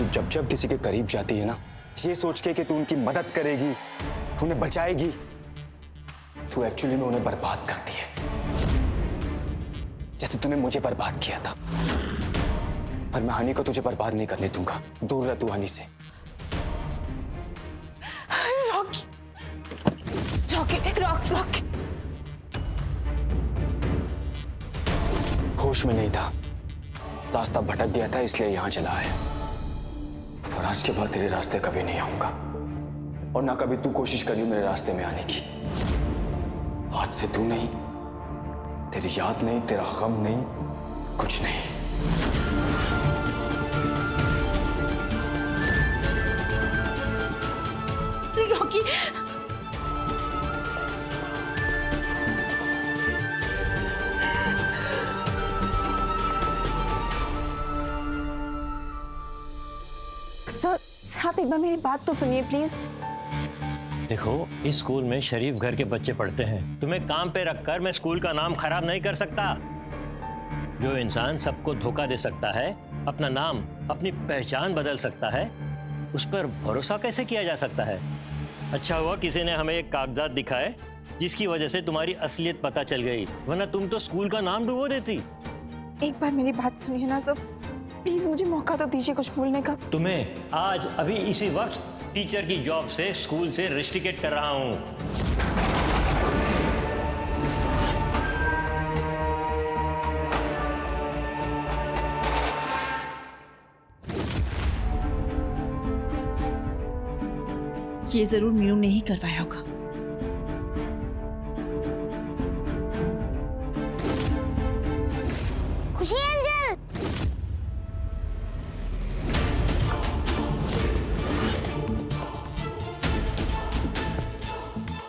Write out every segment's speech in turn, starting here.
तू जब जब किसी के करीब जाती है ना, ये सोच के कि तू उनकी मदद करेगी, उन्हें बचाएगी, तू एक्चुअली में उन्हें बर्बाद करती है, जैसे तूने मुझे बर्बाद किया था। पर मैं हनी को तुझे बर्बाद नहीं करने दूंगा। दूर रह तू हनी से। Rocky, Rocky, Rocky. होश में नहीं था, रास्ता भटक गया था, इसलिए यहां चला आया। और आज के बाद तेरे रास्ते कभी नहीं आऊंगा, और ना कभी तू कोशिश करी मेरे रास्ते में आने की। आज से तू नहीं, तेरी याद नहीं, तेरा गम नहीं, कुछ नहीं। रॉकी, सर आप एक बार मेरी बात तो सुनिए प्लीज। देखो, इस स्कूल में शरीफ घर के बच्चे पढ़ते हैं। तुम्हें काम पे रखकर मैं स्कूल का नाम खराब नहीं कर सकता। जो इंसान सबको धोखा दे सकता है, अपना नाम, अपनी पहचान बदल सकता है, उस पर भरोसा कैसे किया जा सकता है? अच्छा हुआ किसी ने हमें एक कागजात दिखाए जिसकी वजह से तुम्हारी असलियत पता चल गई, वरना तुम तो स्कूल का नाम डुबो देती। एक बार मेरी बात सुनिए ना सर, प्लीज मुझे मौका तो दीजिए कुछ बोलने का। तुम्हें आज अभी इसी वक्त टीचर की जॉब से स्कूल से रेस्ट्रिकेट कर रहा हूं। ये जरूर मीनू ने ही करवाया होगा। खुशी एंजल,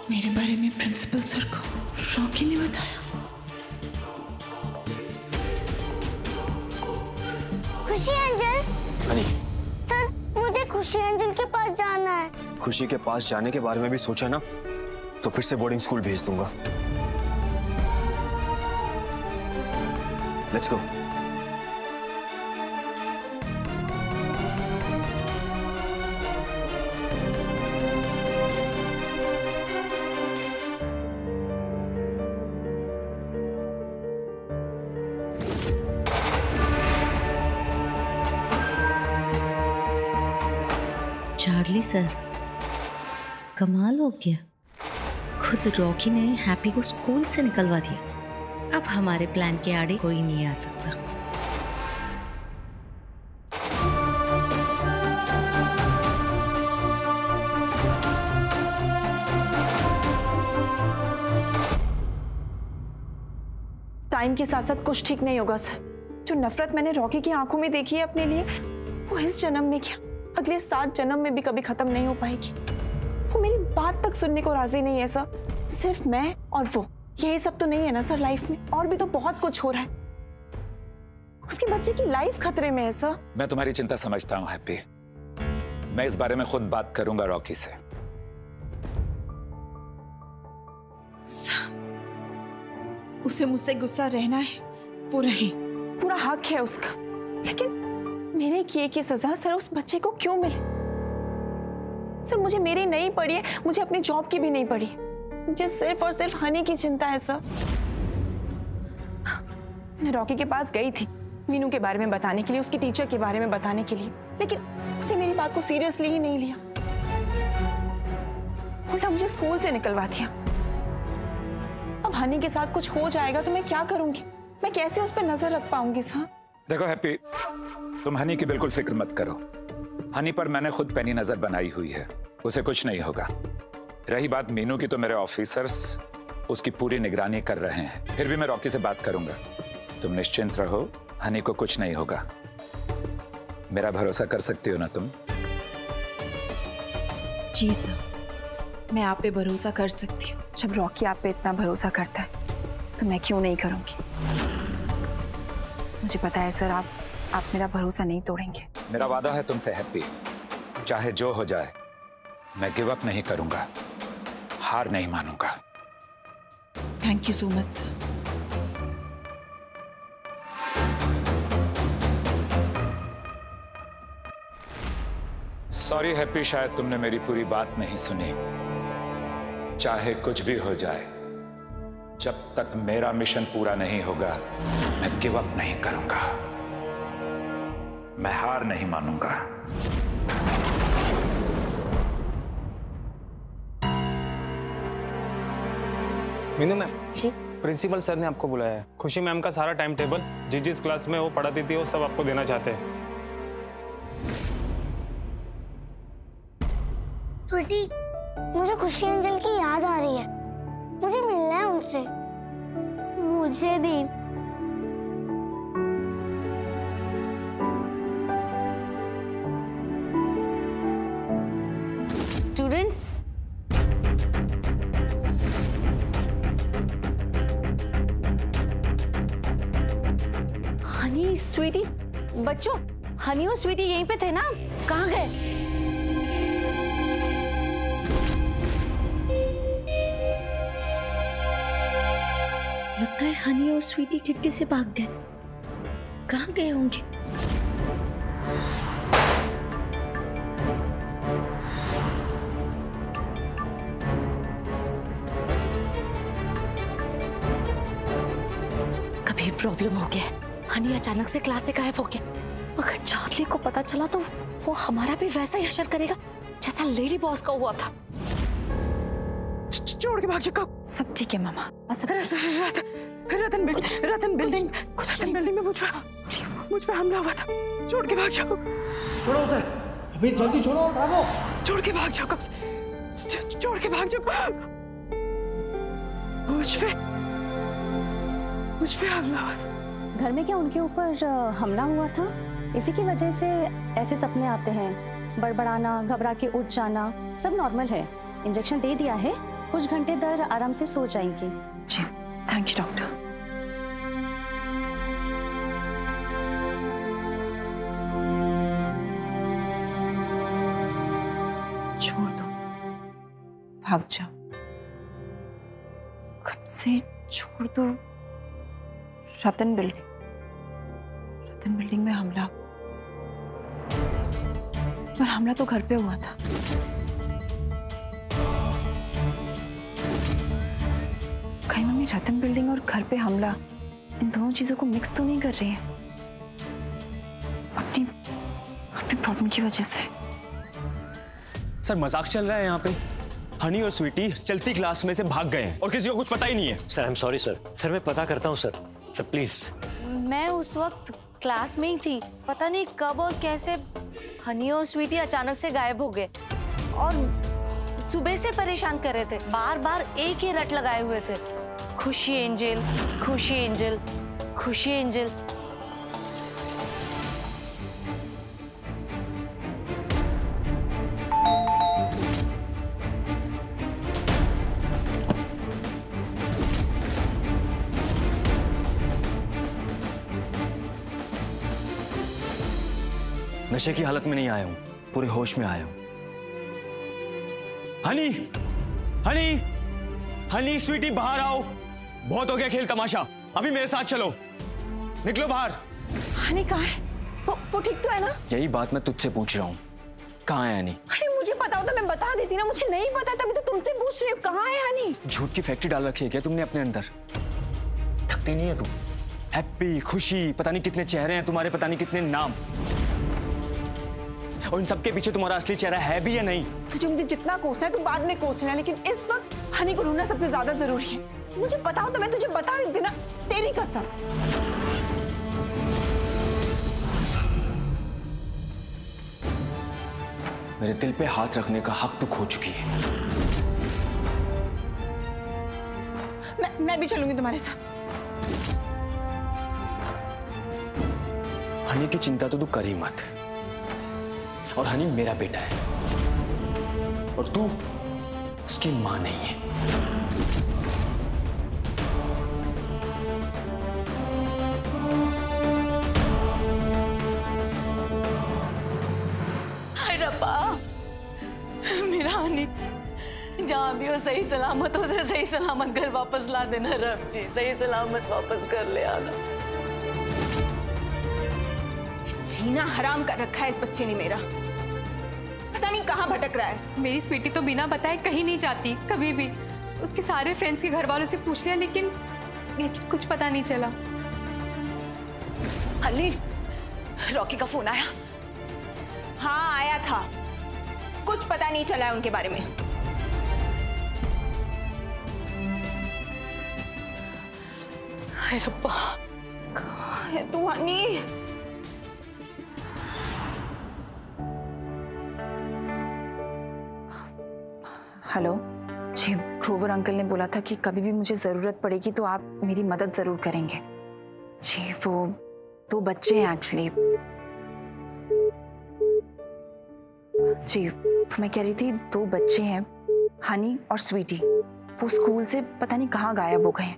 मेरे बारे में प्रिंसिपल सर को रॉकी ने बताया। खुशी एंजल। हनी, सर मुझे खुशी एंजल के पास जाना है। खुशी के पास जाने के बारे में भी सोचा ना, तो फिर से बोर्डिंग स्कूल भेज दूंगा। Let's go. चार्ली सर, कमाल हो गया। खुद रॉकी ने हैप्पी को स्कूल से निकलवा दिया। अब हमारे प्लान के आड़े कोई नहीं आ सकता। टाइम के साथ साथ कुछ ठीक नहीं होगा सर। जो नफरत मैंने रॉकी की आंखों में देखी है अपने लिए, वो इस जन्म में क्या, अगले 7 जन्म में भी कभी खत्म नहीं हो पाएगी। वो मेरी बात तक सुनने को राजी नहीं है सर। सिर्फ मैं और वो, यही सब तो नहीं है ना सर लाइफ में, और भी तो बहुत कुछ हो रहा है। उसके बच्चे की लाइफ खतरे में है सर। मैं तुम्हारी चिंता समझता हूँ हैप्पी। मैं इस बारे में खुद बात करूंगा रॉकी से। उसे मुझसे गुस्सा रहना है वो रहे, पूरा हक है उसका, लेकिन मेरे किए की सजा सर उस बच्चे को क्यों मिले? सर मुझे मेरी नहीं पड़ी है, मुझे अपनी जॉब की भी नहीं पड़ी, मुझे सिर्फ और सिर्फ हनी की चिंता है सर। मैं रॉकी के पास गई थी मीनू के बारे में बताने के लिए, उसकी टीचर के बारे में बताने के लिए, लेकिन उसने मेरी बात को सीरियसली ही नहीं लिया, उल्टा मुझे स्कूल से निकलवा दिया। अब हनी के साथ कुछ हो जाएगा तो मैं क्या करूंगी? मैं कैसे उस पर नजर रख पाऊंगी सर? देखो हैप्पी, तुम हनी की बिल्कुल फिक्र मत करो। हनी पर मैंने खुद पैनी नजर बनाई हुई है, उसे कुछ नहीं होगा। रही बात मीनू की, तो मेरे ऑफिसर्स उसकी पूरी निगरानी कर रहे हैं। फिर भी मैं रॉकी से बात करूंगा। तुम निश्चिंत रहो, हनी को कुछ नहीं होगा। मेरा भरोसा कर सकती हो ना तुम? जी सर, मैं आप पे भरोसा कर सकती हूँ। जब रॉकी आप पे इतना भरोसा करता है तो मैं क्यों नहीं करूंगी? मुझे पता है सर, आप मेरा भरोसा नहीं तोड़ेंगे। मेरा वादा है तुमसे हैप्पी, चाहे जो हो जाए मैं गिव अप नहीं करूंगा, हार नहीं मानूंगा। Thank you so much sir. Sorry happy, शायद तुमने मेरी पूरी बात नहीं सुनी। चाहे कुछ भी हो जाए, जब तक मेरा मिशन पूरा नहीं होगा मैं गिव अप नहीं करूंगा, मैं हार नहीं मानूंगा। मीनू मैम जी? प्रिंसिपल सर ने आपको बुलाया है। खुशी मैम का सारा टाइम टेबल जिस क्लास में वो पढ़ाती थी वो सब आपको देना चाहते हैं। स्वीटी, मुझे खुशी एंजल की याद आ रही है। मुझे मिलना है उनसे। मुझे भी। स्टूडेंट्स, हनी स्वीटी, बच्चों, हनी और स्वीटी यहीं पे थे ना? कहाँ गए? लगता है हनी और स्वीटी खिड़की से भाग गए। कहाँ गए होंगे? कभी प्रॉब्लम हो गया। हनी अचानक से क्लास से गायब हो गया। अगर चार्ली को पता चला तो वो हमारा भी वैसा ही हशर करेगा जैसा लेडी बॉस का हुआ था। छोड़ के भाग जाओ। सब ठीक है मामा, सब रतन बिल्डिंग में मुझ पे हमला हुआ था। छोड़ के भाग जाओ। छोड़ो उसे, अभी जल्दी छोड़ो और भागो। छोड़ के भाग जाओ, कब से छोड़ के भाग जाओ। मुझ पे हमला हुआ था। घर में क्या उनके ऊपर हमला हुआ था? इसी की वजह से ऐसे सपने आते हैं, बड़बड़ाना, घबरा के उठ जाना, सब नॉर्मल है। इंजेक्शन दे दिया है, कुछ घंटे देर आराम से सो जाएंगी। जी, थैंक यू डॉक्टर। छोड़ दो, भाग जाओ। कब से छोड़ दो। रतन बिल्डिंग में हमला, पर हमला तो घर पे हुआ था। कहीं मम्मी रतन बिल्डिंग और घर पे हमला, इन दोनों चीजों को मिक्स तो नहीं कर रही है अपनी प्रॉब्लम की वजह से? सर मजाक चल रहा है यहाँ पे। हनी और स्वीटी चलती क्लास में से भाग गए हैं और किसी को कुछ पता ही नहीं है। Sir I am sorry sir. Sir मैं पता करता हूँ सर प्लीज। मैं उस वक्त क्लास में ही थी। पता नहीं कब और कैसे हनी और स्वीटी अचानक से गायब हो गए और सुबह से परेशान कर रहे थे। बार बार एक ही रट लगाए हुए थे, खुशी एंजल, खुशी एंजल, खुशी एंजल। नशे की हालत में नहीं आया हूं, पूरे होश में आया हूं। हनी, हनी, हनी, स्वीटी बाहर आओ। बहुत हो गया खेल तमाशा, अभी मेरे साथ चलो। निकलो बाहर। हनी कहाँ है? वो ठीक तो है ना? यही बात मैं तुझसे पूछ रहा हूँ, कहाँ है हनी? अरे मुझे पता होता मैं बता देती ना, मुझे नहीं पता तभी तो तुमसे पूछ रही हूँ कहाँ है हनी। झूठ की फैक्ट्री डाल रखी है क्या तुमने अपने अंदर? थकती नहीं है तुम? हैप्पी, खुशी, पता नहीं कितने चेहरे हैं तुम्हारे, पता नहीं कितने नाम, और इन सबके पीछे तुम्हारा असली चेहरा है भी या नहीं? तुझे मुझे जितना कोसना है तू बाद में कोसना, लेकिन इस वक्त हनी को ढूंढना सबसे ज्यादा जरूरी है। मुझे पता हो तो मैं तुझे बता देती ना, तेरी कसम। मेरे दिल पे हाथ रखने का हक तू खो चुकी है। मैं भी चलूंगी तुम्हारे साथ। हनी की चिंता तो तू कर ही मत, और हनी मेरा बेटा है और तू उसकी मां नहीं है। हाय रब्बा, मेरा हनी जहाँ भी हो सही सलामत हो, सही सलामत घर वापस ला देना रब जी, सही सलामत वापस कर ले आना। जीना हराम कर रखा है इस बच्चे ने मेरा। पता नहीं कहाँ भटक रहा है। मेरी स्वीटी तो बिना बताए कहीं नहीं जाती कभी भी। उसके सारे फ्रेंड्स के घर वालों से पूछ लिया लेकिन कुछ पता नहीं चला। हनी, रॉकी का फोन आया? हाँ आया था, कुछ पता नहीं चला है उनके बारे में। हाय रब्बा, कहाँ है तू हनी? हेलो जी, ग्रोवर अंकल ने बोला था कि कभी भी मुझे ज़रूरत पड़ेगी तो आप मेरी मदद ज़रूर करेंगे। जी वो 2 बच्चे हैं एक्चुअली। जी मैं कह रही थी 2 बच्चे हैं, हनी और स्वीटी। वो स्कूल से पता नहीं कहाँ गायब हो गए हैं,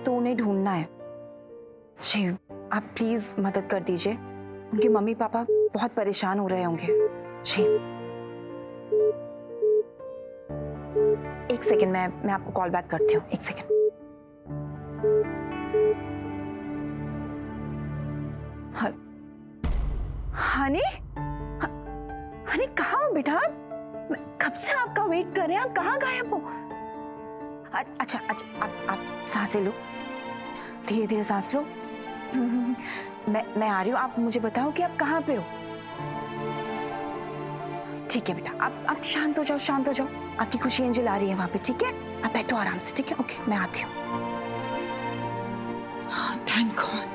तो उन्हें ढूंढना है। जी आप प्लीज़ मदद कर दीजिए, उनके मम्मी पापा बहुत परेशान हो रहे होंगे। जी एक सेकेंड, मैं आपको कॉल बैक करती हूँ। एक सेकेंड। हनी, हनी कहाँ हो बेटा? कब से आपका वेट कर रहे हैं, आप कहाँ गायब हो? अच्छा आप सांसें लो, धीरे धीरे सांस लो। मैं आ रही हूँ, आप मुझे बताओ कि आप कहाँ पे हो। ठीक है बेटा, आप शांत हो जाओ, शांत हो जाओ। आपकी खुशी एंजल आ रही है वहां पे, ठीक है? आप बैठो आराम से, ठीक है? ओके मैं आती हूँ। Thank God.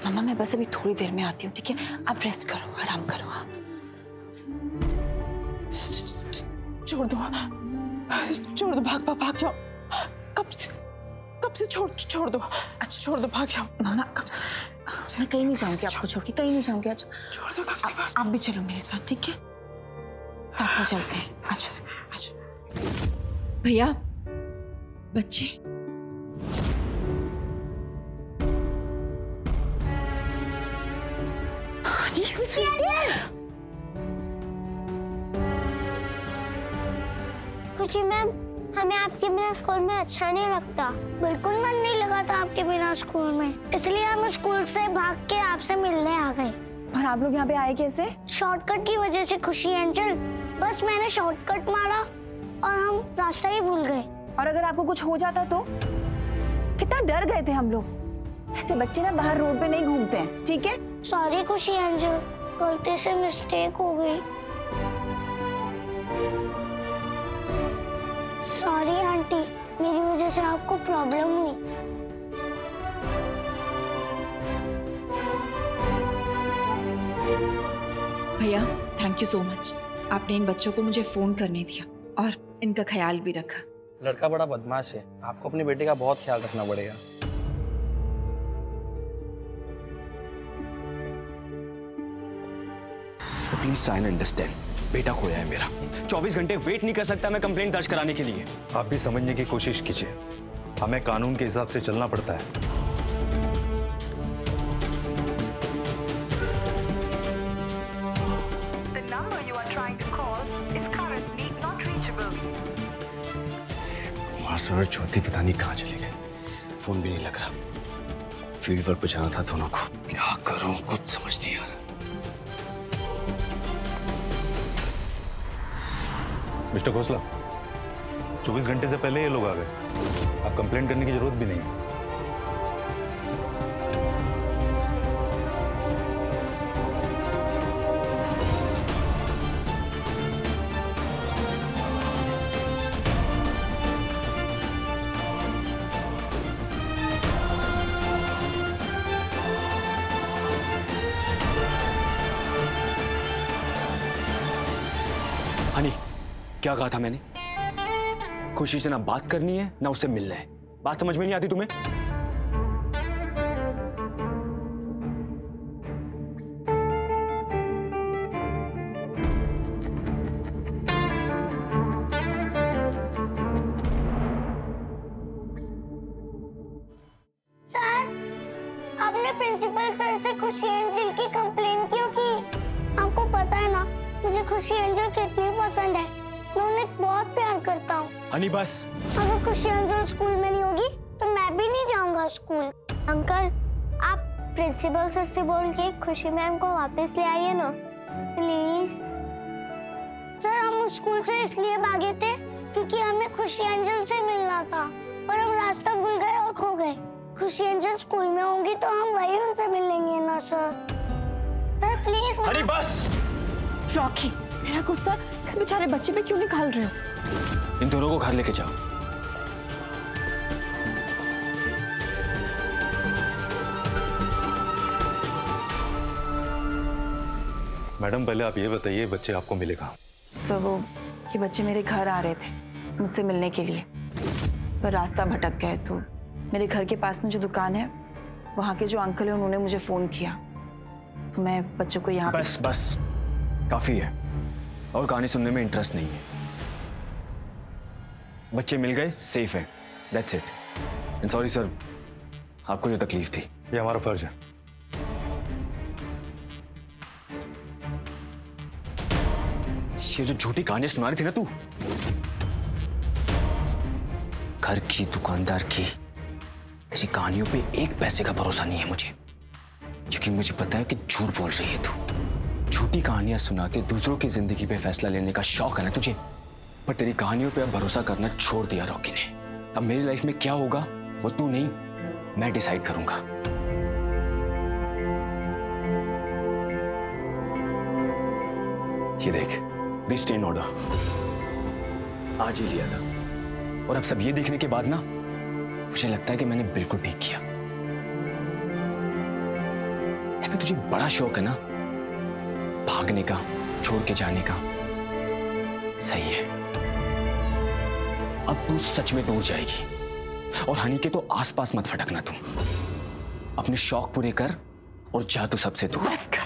मम्मा मैं बस अभी थोड़ी देर में आती हूँ, ठीक है? आप रेस्ट करो, आराम करो। हाँ छोड़ दो, भाग जाओ। कब से छोड़ दो। अच्छा छोड़ दो, भाग जाओ। मम्मा कब से? मैं कहीं नहीं जाऊंगी आपको छोड़ के, कहीं नहीं जाऊंगी। अच्छा छोड़ दो, कब से? आप भी चलो मेरे साथ, ठीक है? साथ में चलते हैं। अच्छा भैया, बच्चे खुशी मैम, हमें आपके बिना स्कूल में अच्छा नहीं लगता। बिल्कुल मन नहीं लगा था आपके बिना स्कूल में, इसलिए हम स्कूल से भाग के आपसे मिलने आ गए। पर आप लोग यहाँ पे आए कैसे? शॉर्टकट की वजह से खुशी एंजल, बस मैंने शॉर्टकट मारा और हम रास्ता ही भूल गए। और अगर आपको कुछ हो जाता तो? कितना डर गए थे हम लोग। ऐसे बच्चे ना बाहर रोड पे नहीं घूमते हैं, ठीक है? सॉरी खुशी एंजल, गलती से मिस्टेक हो गई। सॉरी आंटी, मेरी वजह से आपको प्रॉब्लम हुई। भैया थैंक यू सो मच, आपने इन बच्चों को मुझे फोन करने दिया और इनका ख्याल भी रखा। लड़का बड़ा बदमाश है, आपको अपनी बेटी का बहुत ख्याल रखना पड़ेगा। Sir please try and understand, बेटा खोया है मेरा। 24 घंटे वेट नहीं कर सकता मैं कंप्लेंट दर्ज कराने के लिए। आप भी समझने की कोशिश कीजिए, हमें कानून के हिसाब से चलना पड़ता है। कुमार सर और ज्योति पता नहीं कहाँ चले गए, फोन भी नहीं लग रहा। फील्ड वर्क पे जाना था दोनों को, क्या करूं कुछ समझ नहीं आ रहा। मिस्टर खोसला, 24 घंटे से पहले ये लोग आ गए, आप कंप्लेंट करने की जरूरत भी नहीं है। हनी, क्या कहा था मैंने? खुशी से ना बात करनी है ना उससे मिलना है। बात समझ में नहीं आती तुम्हें? सर, आपने प्रिंसिपल सर से खुशी एंजल की कंप्लेन क्यों की? आपको पता है ना मुझे खुशी एंजल कितनी पसंद है, मैं उन्हें बहुत प्यार करता हूँ। हनी बस। अगर खुशी एंजल स्कूल में नहीं होगी तो मैं भी नहीं जाऊंगा। स्कूल। अंकल, आप प्रिंसिपल सर से बोल के खुशी मैम को वापस ले आइए ना प्लीज। सर, हम स्कूल से इसलिए भागे थे क्योंकि हमें खुशी एंजल से मिलना था, पर हम रास्ता भूल गए और खो गए। खुशी एंजल स्कूल में होंगी तो हम वही उनसे मिलेंगे ना सर। Sir please. हनी बस। रॉकी, मेरा गुस्सा इस बेचारे बच्चे पे क्यों निकाल रहे हो? इन दोनों को घर लेके जाओ। मैडम, पहले आप ये बताइए बच्चे आपको मिले कहाँ? सर, वो ये बच्चे मेरे घर आ रहे थे मुझसे मिलने के लिए, पर रास्ता भटक गए। तो मेरे घर के पास में जो दुकान है, वहाँ के जो अंकल है उन्होंने मुझे फोन किया, तो मैं बच्चों को यहाँ। बस बस काफी है, और कहानी सुनने में इंटरेस्ट नहीं है। बच्चे मिल गए, सेफ है, that's it. And sorry sir, आपको जो तकलीफ थी। ये हमारा फर्ज है। ये जो झूठी कहानियां सुना रही थी ना तू, घर की दुकानदार की, तेरी कहानियों पे एक पैसे का भरोसा नहीं है मुझे, क्योंकि मुझे पता है कि झूठ बोल रही है तू। झूठी कहानियां सुना के दूसरों की जिंदगी पे फैसला लेने का शौक है ना तुझे, पर तेरी कहानियों पे अब भरोसा करना छोड़ दिया रॉकी ने। अब मेरी लाइफ में क्या होगा वो तू नहीं, मैं डिसाइड करूंगा। ये देख, रिस्ट्रेन ऑर्डर आज ही लिया था, और अब सब ये देखने के बाद ना मुझे लगता है कि मैंने बिल्कुल ठीक किया। अभी तुझे बड़ा शौक है ना भागने का, छोड़ के जाने का, सही है। अब तू सच में दूर जाएगी, और हनी के तो आसपास मत भटकना तुम। अपने शौक पूरे कर और जा तू सबसे दूर। बस कर।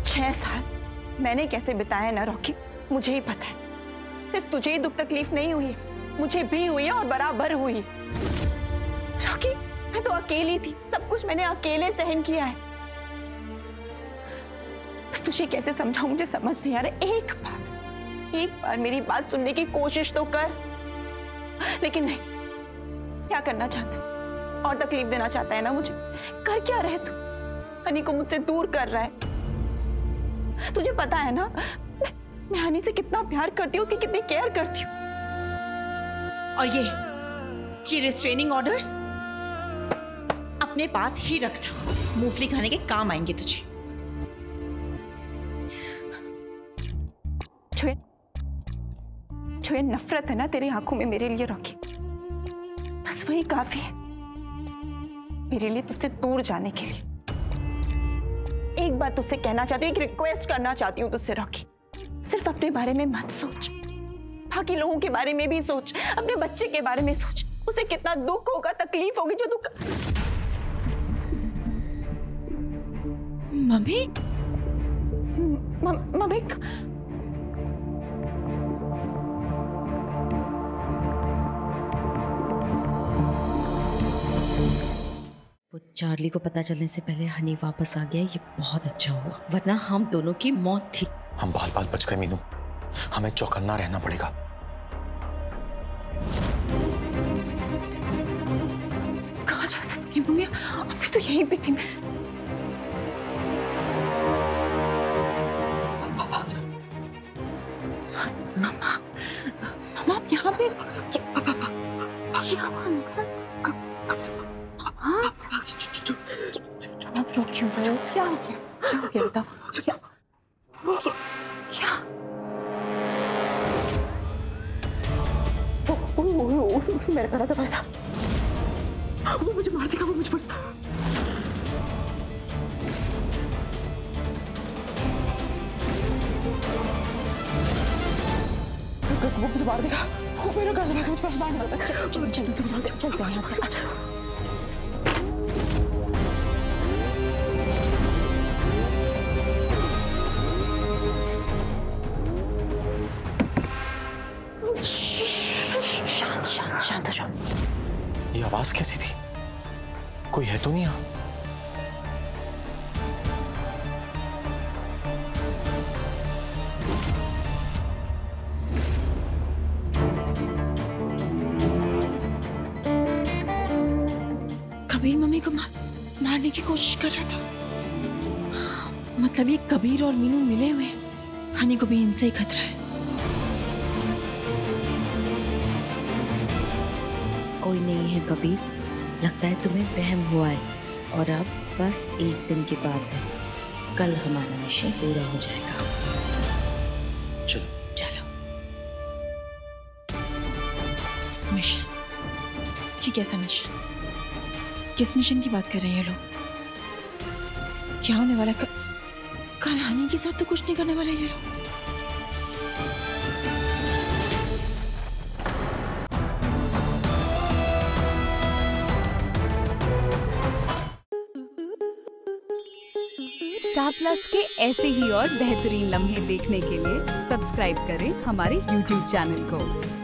6 साल मैंने कैसे बिताया ना रॉकी, मुझे ही पता है। सिर्फ तुझे ही दुख तकलीफ नहीं हुई है, मुझे भी हुई है और बराबर हुई। रॉकी, मैं तो अकेली थी, सब कुछ मैंने अकेले सहन किया है। पर तुझे कैसे समझाऊं, मुझे समझ नहीं आ रहा। एक बार मेरी बात सुनने की कोशिश तो कर। लेकिन नहीं, क्या करना चाहता है? और तकलीफ देना चाहता है ना मुझे। कर क्या रहे तू? हनी को मुझसे दूर कर रहा है। तुझे पता है ना मैं हनी से कितना प्यार करती हूँ, उसकी कितनी केयर करती हूँ। और ये रिस्ट्रेनिंग ऑर्डर्स अपने पास ही रखना, मूंगफली खाने के काम आएंगे तुझे। जो ये नफरत है ना तेरी आंखों में मेरे लिए रॉकी, बस वही काफी है मेरे लिए तुझसे दूर जाने के लिए। एक बात तुझसे कहना चाहती हूँ, एक रिक्वेस्ट करना चाहती हूँ तुझसे रॉकी, सिर्फ अपने बारे में मत सोच, बाकी लोगों के बारे में भी सोच, अपने बच्चे के बारे में सोच। उसे कितना दुख होगा, तकलीफ होगी जो तू। मम्मी, मम्मी वो चार्ली को पता चलने से पहले हनी वापस आ गया, ये बहुत अच्छा हुआ, वरना हम दोनों की मौत थी। हम बाल बच गए मीनू, हमें चौकन्ना रहना पड़ेगा। कहाँ जा सकती हूँ मम्मी? अभी तो यहीं पे थी मैं। मम्मा, आप यहाँ पे आप रो क्यों रहे हो? क्या हो गया? क्या हो गया बताओ? क्या? उस मेरे पर था पैसा, वो मुझे मार देगा, वो मुझे वो मुझे मार देगा, वो मेरा गाना लगा, मुझे पर मारने जाता है। चलो चलते हैं यहाँ से। अच्छा शांत शांत। ये आवाज कैसी थी? कोई है तो नहीं यहाँ? कबीर मम्मी को मारने की कोशिश कर रहा था। मतलब ये कबीर और मीनू मिले हुए हैं। हनी को भी इनसे ही खतरा है। कोई नहीं है कबीर, लगता है तुम्हें वहम हुआ है। और अब बस एक दिन की बात है, कल हमारा मिशन पूरा हो जाएगा। चलो चलो। मिशन? ये कैसा मिशन? किस मिशन की बात कर रहे हैं ये लोग? क्या होने वाला? कल हनी के साथ तो कुछ नहीं करने वाला ये लोग। स्टार प्लस के ऐसे ही और बेहतरीन लम्हे देखने के लिए सब्सक्राइब करें हमारे YouTube चैनल को।